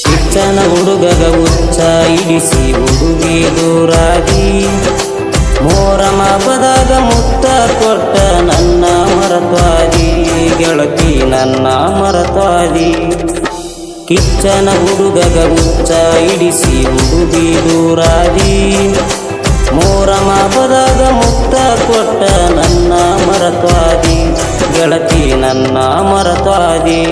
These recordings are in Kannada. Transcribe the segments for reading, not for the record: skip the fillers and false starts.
ಕಿಚ್ಚನ ಹುಡುಗಗ ಹುಚ್ಚ ಇಡಿಸಿ ಹುಡುಗಿ ದೂರಾಗಿ ಮೋರಮ ಹಬ್ಬದಾಗ ಮುತ್ತ ಕೊಟ್ಟ ನನ್ನ ಮರತ್ವಾದಿ ಗೆಳತಿ ನನ್ನ ಮರತ್ವಾದಿ. ಕಿಚ್ಚನ ಹುಡುಗಗ ಹುಚ್ಚ ಇಡಿಸಿ ಹುಡುಗಿ ದೂರಾದಿ ಮೋರಮ ಹಬ್ಬದಾಗ ಮುತ್ತ ಕೊಟ್ಟ ನನ್ನ ಮರತ್ವಾದಿ ಗೆಳತಿ ನನ್ನ ಮರತ್ವಾದಿ.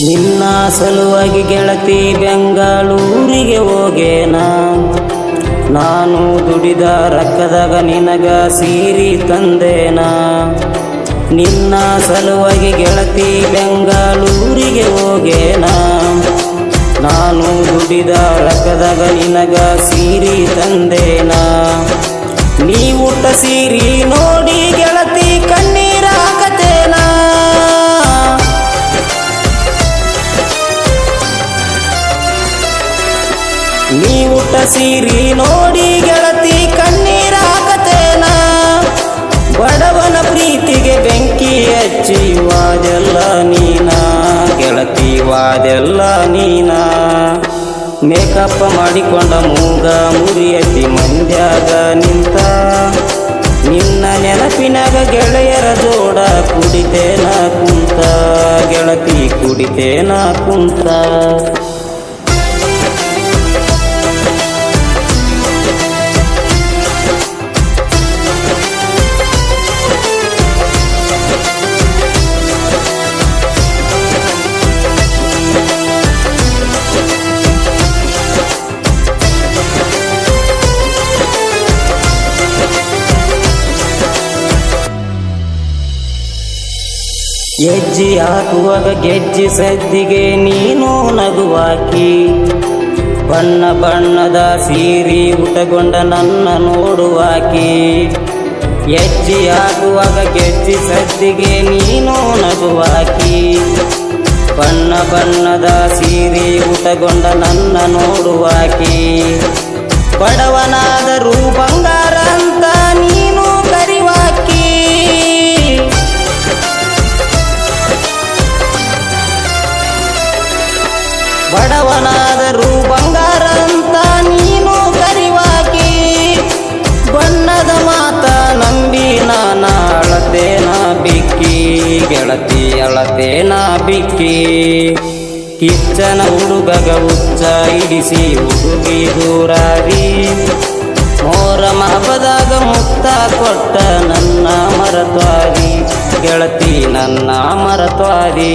ನಿನ್ನ ಸಲುವಾಗಿ ಗೆಳತಿ ಬೆಂಗಳೂರಿಗೆ ಹೋಗೇನ, ನಾನು ದುಡಿದ ರೊಕ್ಕದಾಗ ನಿನಗ ಸೀರೆ ತಂದೇನ. ನಿನ್ನ ಸಲುವಾಗಿ ಗೆಳತಿ ಬೆಂಗಳೂರಿಗೆ ಹೋಗೇನ, ನಾನು ದುಡಿದ ರೊಕ್ಕದಾಗ ನಿನಗ ಸೀರೆ ತಂದೇನ. ನೀ ಉಟ್ಟ ಸೀರೆ ನೋಡಿ ಗೆಳತಿ ಕಣ್ಣೀರ ಹಾಕತೇನ. ನೀ ಉಟ್ಟ ಸೀರೆ ನೋಡಿ ಗೆಳತಿ ಕಣ್ಣೀರ ಹಾಕತೇನ. ಬಡವನ ಪ್ರೀತಿಗೆ ಬೆಂಕಿ ಹಚ್ಚಿ ವಾದೆಲ್ಲ ನೀನ ಗೆಳತಿ ವಾದೆಲ್ಲ ನೀನ. ಮೇಕಪ್ ಮಾಡಿಕೊಂಡ ಮೂಗ ಮುರಿಯತಿ ಮಂದ್ಯಾಗ ನಿಂತ, ನಿನ್ನ ನೆನಪಿನಾಗ ಗೆಳೆಯರ ಜೋಡ ಕುಡಿತೇನ ಕುಂತ ಗೆಳತಿ ಕುಡಿತೇನ ಕುಂತ. ಹೆಜ್ಜೆ ಹಾಕುವಾಗ ಗೆಜ್ಜೆ ಸದ್ದಿಗೆ ನೀನು ನಗುವಾಕಿ, ಬಣ್ಣ ಬಣ್ಣದ ಸೀರೆ ಉಟಗೊಂಡ ನನ್ನ ನೋಡುವಾಕಿ. ಹೆಜ್ಜೆ ಹಾಕುವಾಗ ಗೆಜ್ಜೆ ಸದ್ದಿಗೆ ನೀನು ನಗುವಾಕಿ, ಬಣ್ಣ ಬಣ್ಣದ ಸೀರೆ ಉಟಗೊಂಡ ನನ್ನ ನೋಡುವಾಕಿ. ಬಡವನಾದರೂ ಬಂಗಾರ ಅಂತ ನೀನು ಕರಿವಾಕಿ. ಬಡವನಾದರೂ ಬಂಗಾರ ಅಂತ ನೀನು ಕರಿವಾಕಿ. ಬಣ್ಣದ ಮಾತ ನಂಬಿ ನಾನ ಅಳತೇನ ಬಿಕ್ಕಿ ಗೆಳತಿ ಅಳತೇನ ಬಿಕ್ಕಿ. ಕಿಚ್ಚನ ಹುಡುಗಗ ಹುಚ್ಚ ಇಡಿಸಿ ಹುಡುಗಿ ದೂರಾದಿ ಮೋರಮ ಹಬ್ಬದಾಗ ಮುತ್ತ ಕೊಟ್ಟ ನನ್ನ ಮರತ್ವಾದಿ ಗೆಳತಿ ನನ್ನ ಮರತ್ವಾದಿ.